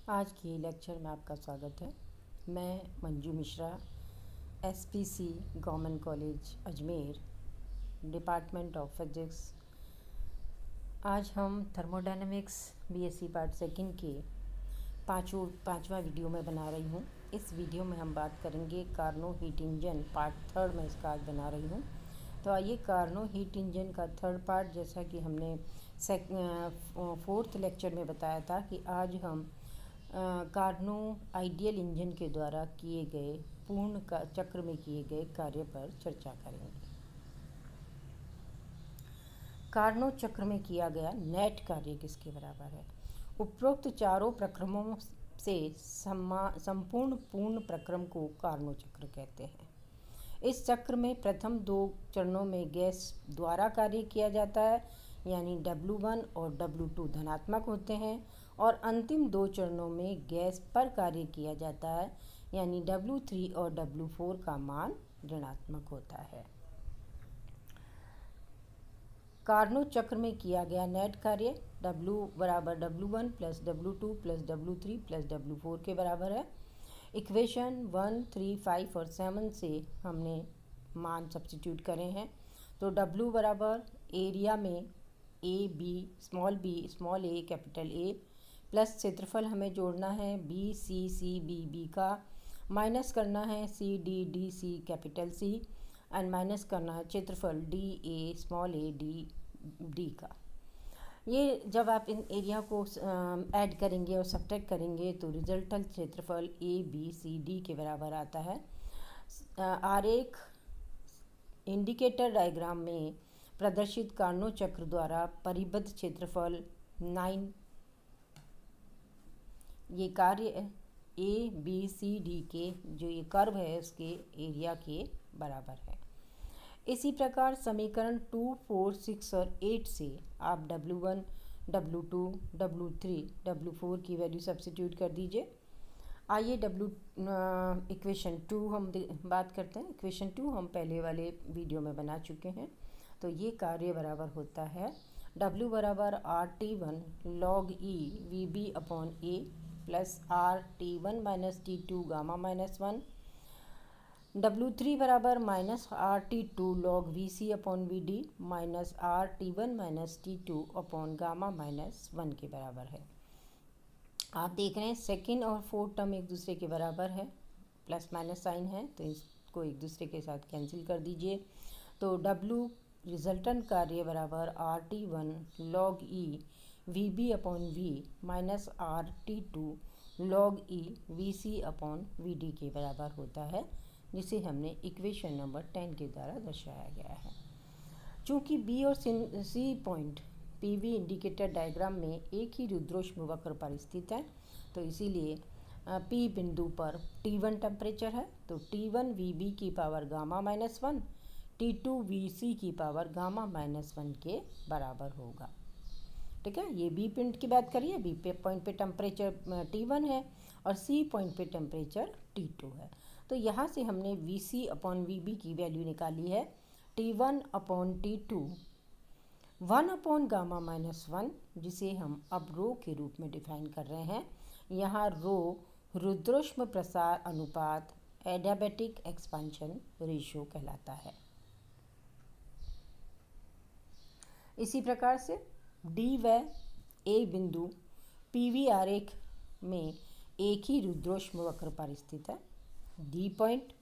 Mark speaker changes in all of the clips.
Speaker 1: आज की लेक्चर में आपका स्वागत है। मैं Manju Mishra, SPC government college Ajmer, department of physics. आज हम थर्मोडायनेमिक्स बीएससी पार्ट सेकंड के पाँचवा वीडियो में बना रही हूँ। इस वीडियो में हम बात करेंगे Carnot heat engine part third में इसका आज बना रही हूँ। तो आइए कार्नो हीट इंजन का थर्ड पार्ट, जैसा कि हमने फोर्थ लेक्चर में बताया था कि आज हम कार्नो आइडियल इंजन के द्वारा किए गए पूर्ण चक्र में किए गए कार्य पर चर्चा करेंगे। कार्नो चक्र में किया गया नेट कार्य किसके बराबर है? उपरोक्त चारों प्रक्रमों से संपूर्ण पूर्ण प्रक्रम को कार्नो चक्र कहते हैं। इस चक्र में प्रथम दो चरणों में गैस द्वारा कार्य किया जाता है, यानी W1 और W2 धनात्मक होते हैं, और अंतिम दो चरणों में गैस पर कार्य किया जाता है, यानी W3 और W4 का मान ऋणात्मक होता है। कार्नो चक्र में किया गया नेट कार्य W बराबर W1 plus W2 plus W3 plus W4 के बराबर है। इक्वेशन 1, 3, 5 और 7 से हमने मान सब्स्टिट्यूट करे हैं। तो W बराबर एरिया में b small a capital A plus क्षेत्रफल हमें जोड़ना है B का, माइनस करना है D capital C and minus करना है क्षेत्रफल स्मॉल a d का। ये जब आप इन एरिया को ऐड करेंगे और सब्ट्रैक्ट करेंगे तो रिजल्टेंट क्षेत्रफल ABCD के बराबर आता है। आरेख इंडिकेटर डायग्राम में प्रदर्शित कार्नो चक्र द्वारा परिबद्ध क्षेत्रफल 9, ये कार्य ABCD के जो ये कर्व है उसके एरिया के बराबर है। इसी प्रकार समीकरण 2, 4, 6 और 8 से आप W1, W2, W3, W4 की वैल्यू सब्स्टिट्यूट कर दीजिए। आइए इक्वेशन 2 हम बात करते हैं। इक्वेशन 2 हम पहले वाले वीडियो में बना चुके हैं। तो ये कार्य बराबर होता है W बराबर RT1 log E VB upon A plus RT1 minus T2 gamma minus 1। W3 बराबर minus RT2 log VC upon VD minus RT1 minus T2 upon gamma minus 1 के बराबर है। आप देख रहे हैं सेकेंड और फोर्थ टर्म एक दूसरे के बराबर है, प्लस माइनस साइन है, तो इसको एक दूसरे के साथ कैंसिल कर दीजिए। तो W रिजल्टेंट कार्य बराबर RT1 log E VB upon V minus RT2 log E VC upon VD के बराबर होता है, जिसे हमने इक्वेशन नंबर 10 के द्वारा दर्शाया गया है। चूँकि B और C point PV indicator diagram में एक ही रुद्रोष्म वक्र पर स्थित है, तो इसीलिए P बिंदु पर T1 टेम्परेचर है, तो T1 VB की power gamma minus 1, T2 VC की पावर गामा माइनस 1 के बराबर होगा। ठीक है, ये B पॉइंट की बात करिए। B पे पॉइंट पे टेम्परेचर T1 है और C पॉइंट पे टेम्परेचर T2 है। तो यहाँ से हमने VC अपॉन VB की वैल्यू निकाली है T1 upon T2 1 upon gamma minus 1, जिसे हम अब रो के रूप में डिफाइन कर रहे हैं। यहाँ रो रुद्रोष्म प्रसार अनुपात एडियाबैटिक एक्सपांशन रेशियो कहलाता है। इसी प्रकार से D व A बिंदु PV आरेख में एक ही रुद्रोष्म वक्र पर स्थित है। D पॉइंट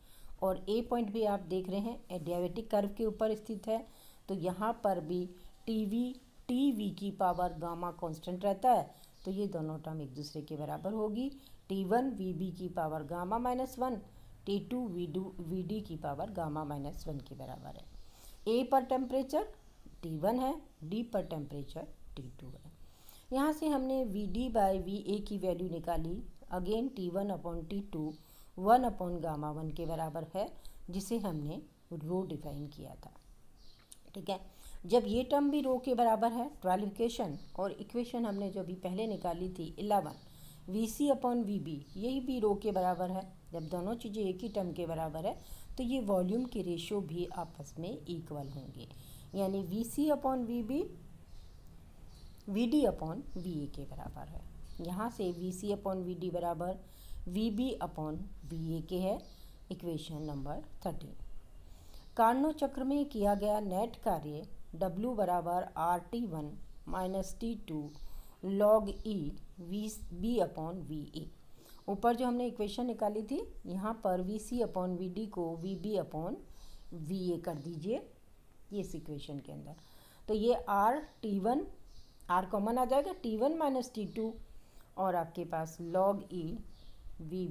Speaker 1: और A पॉइंट भी आप देख रहे हैं एडियाबैटिक कर्व के ऊपर स्थित है, तो यहाँ पर भी TV की पावर गामा कांस्टेंट रहता है, तो ये दोनों टर्म एक दूसरे के बराबर होगी। T1 VB की power gamma minus 1, T2 VD की पावर गामा माइनस 1 के बराबर है। A पर टेम्परेचर T1 है, D पर टेम्परेचर T2 है। यहाँ से हमने VD बाई VA की वैल्यू निकाली। Again T1 upon T2 1 upon gamma 1 के बराबर है, जिसे हमने रो डिफाइन किया था। ठीक है, जब ये टर्म भी रो के बराबर है, 12 इक्वेशन और इक्वेशन हमने जो अभी पहले निकाली थी 11 VC अपॉन VB, यही भी रो के बराबर है। जब दोनों चीज़ें एक ही टर्म के बराबर है तो ये वॉल्यूम के रेशियो भी आपस में इक्वल होंगे, यानी VC upon VB VD upon VA के बराबर है। यहाँ से V C upon V D बराबर V B upon V A के है, इक्वेशन नंबर 13। कार्नो चक्र में किया गया नेट कार्य W बराबर RT1 minus T2 log E V B upon V A. ऊपर जो हमने इक्वेशन निकाली थी, यहाँ पर V C upon V D को V B upon V A कर दीजिए ये इस इक्वेशन के अंदर। तो ये RT1 R कॉमन आ जाएगा, T1 माइनस T2 और आपके पास log E V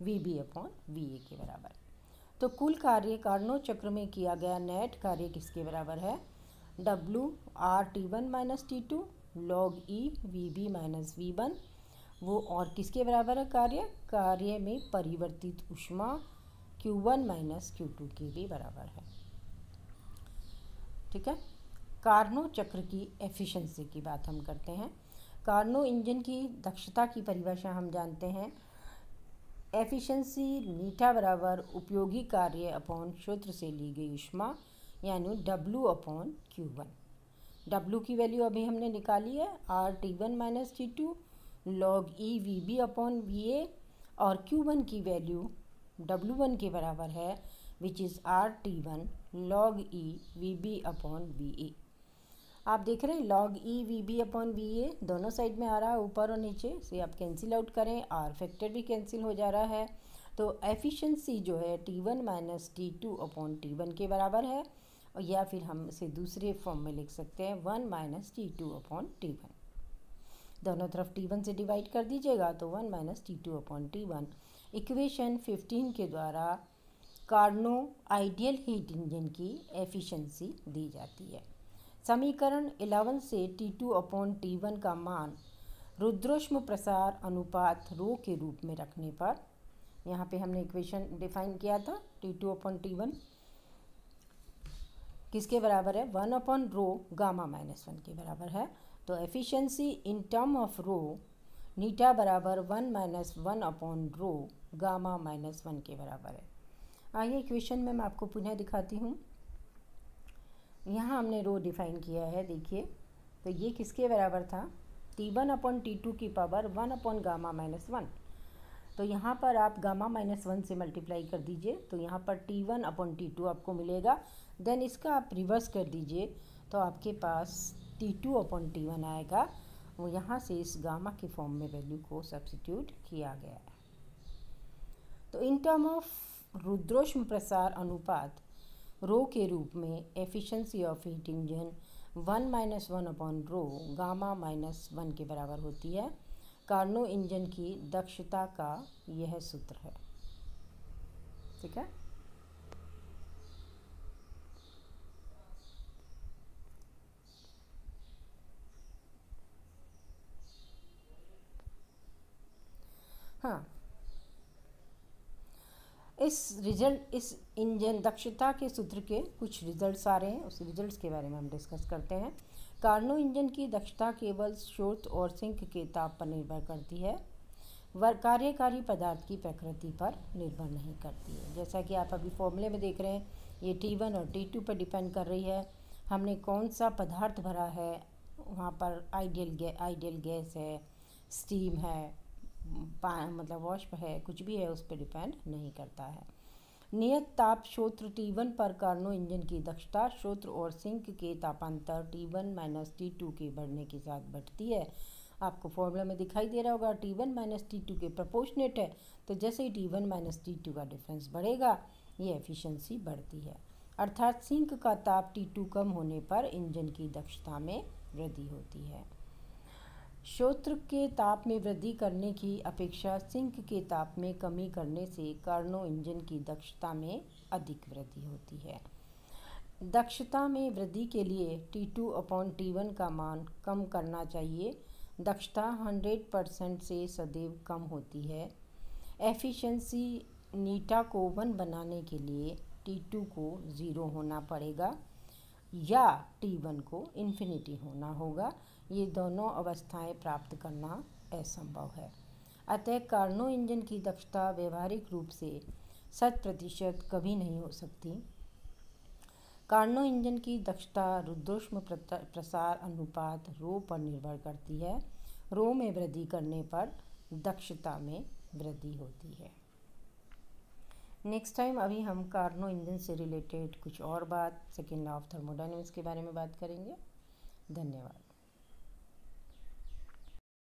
Speaker 1: B upon V A के बराबर। तो कुल कार्य कार्नो चक्र में किया गया नेट कार्य किसके बराबर है? W RT1 minus T2 log E V B minus V one. वो और किसके बराबर है? कार्य में परिवर्तित ऊष्मा Q1 माइनस Q2 के भी बराबर है। ठीक है। कार्नो चक्र की एफिशिएंसी की बात हम करते हैं। कार्नो इंजन की दक्षता की परिभाषा हम जानते हैं। एफिशिएंसी नीटा बराबर उपयोगी कार्य अपॉन सूत्र से ली गई ऊष्मा यानी W अपॉन Q1। W की वैल्यू अभी हमने निकाली है RT1 minus T2 log E V B upon V A और Q1 की वैल्यू W1 के बराबर है which is RT1 log E V B upon V A. आप देख रहे हैं log E V B upon V A दोनों साइड में आ रहा है, ऊपर और नीचे से आप कैंसिल आउट करें, आर फैक्टर भी कैंसिल हो जा रहा है। तो एफिशिएंसी जो है T1 minus T2 upon T1 के बराबर है, और या फिर हम इसे दूसरे फॉर्म में लिख सकते हैं 1 माइनस T2 अपॉन T1। दोनों तरफ T1 से डिवाइड कर दीजिएगा तो 1 minus T2 upon T1। Equation 15 के द्वारा कार्नो आइडियल हीट इंजन की एफिशिएंसी दी जाती है। समीकरण 11 से T2 अपॉन T1 का मान रुद्रोष्म प्रसार अनुपात रो के रूप में रखने पर, यहाँ पे हमने इक्वेशन डिफाइन किया था T2 अपॉन T1 किसके बराबर है? 1 अपॉन रो गामा माइनस 1 के बराबर है। तो एफिशिएंसी इन टर्म ऑफ रो नीटा बराबर 1 minus 1 upon rho gamma minus 1 के बराबर है। आइए इक्वेशन में मैं आपको पुनः दिखाती हूँ। यहाँ हमने रो डिफाइन किया है, देखिए। तो ये किसके बराबर था? T1 अपॉन T2 की पावर 1 अपॉन गामा माइनस 1। तो यहाँ पर आप गामा माइनस 1 से मल्टीप्लाई कर दीजिए तो यहाँ पर T1 अपॉन T2 आपको मिलेगा। देन इसका आप रिवर्स कर दीजिए तो आपके पास T2 अपॉन T1 आएगा। वो यहाँ से इस गामा के फॉर्म में वैल्यू को सब्स्टिट्यूट किया गया है। तो इन टर्म ऑफ रुद्रोष्म प्रसार अनुपात रो के रूप में efficiency of heat engine 1 minus 1 upon rho gamma minus 1 के बराबर होती है। कार्नो इंजन की दक्षता का यह सूत्र है। ठीक है। हाँ, इस इंजन दक्षता के सूत्र के कुछ रिजल्ट्स आ रहे हैं, उस रिजल्ट्स के बारे में हम डिस्कस करते हैं। कार्नो इंजन की दक्षता केवल स्रोत और सिंक के ताप पर निर्भर करती है, कार्यकारी पदार्थ की प्रकृति पर निर्भर नहीं करती है। जैसा कि आप अभी फॉर्मूले में देख रहे हैं, ये T1 और T2 पर डिपेंड कर रही है। हमने कौन सा पदार्थ भरा है, वहाँ पर आइडियल गैस है, स्टीम है, मतलब वाष्प है, कुछ भी है, उस पर डिपेंड नहीं करता है। नियत ताप स्रोत T1 पर कार्नो इंजन की दक्षता स्रोत और सिंक के तापांतर T1 माइनस T2 के बढ़ने के साथ बढ़ती है। आपको फॉर्मूला में दिखाई दे रहा होगा T1 माइनस T2 के प्रोपोर्शनेट है, तो जैसे ही T1 माइनस T2 का डिफरेंस बढ़ेगा ये एफिशिएंसी बढ़ती है। अर्थात सिंक का ताप T2 कम होने पर इंजन की दक्षता में वृद्धि होती है। स्रोत के ताप में वृद्धि करने की अपेक्षा सिंक के ताप में कमी करने से कार्नो इंजन की दक्षता में अधिक वृद्धि होती है। दक्षता में वृद्धि के लिए T2 अपॉन T1 का मान कम करना चाहिए। दक्षता 100% से सदैव कम होती है। एफिशिएंसी नीटा को 1 बनाने के लिए T2 को 0 होना पड़ेगा या T1 को इन्फिनिटी होना होगा। ये दोनों अवस्थाएं प्राप्त करना असंभव है। अतः कार्नो इंजन की दक्षता व्यवहारिक रूप से 100% कभी नहीं हो सकती। कार्नो इंजन की दक्षता रुद्रोष्म प्रसार अनुपात रो पर निर्भर करती है। रो में वृद्धि करने पर दक्षता में वृद्धि होती है। नेक्स्ट टाइम अभी हम कार्नो इंजन से रिलेटेड कुछ और बात, सेकेंड लॉ ऑफ थर्मोडायनेमिक्स के बारे में बात करेंगे। धन्यवाद।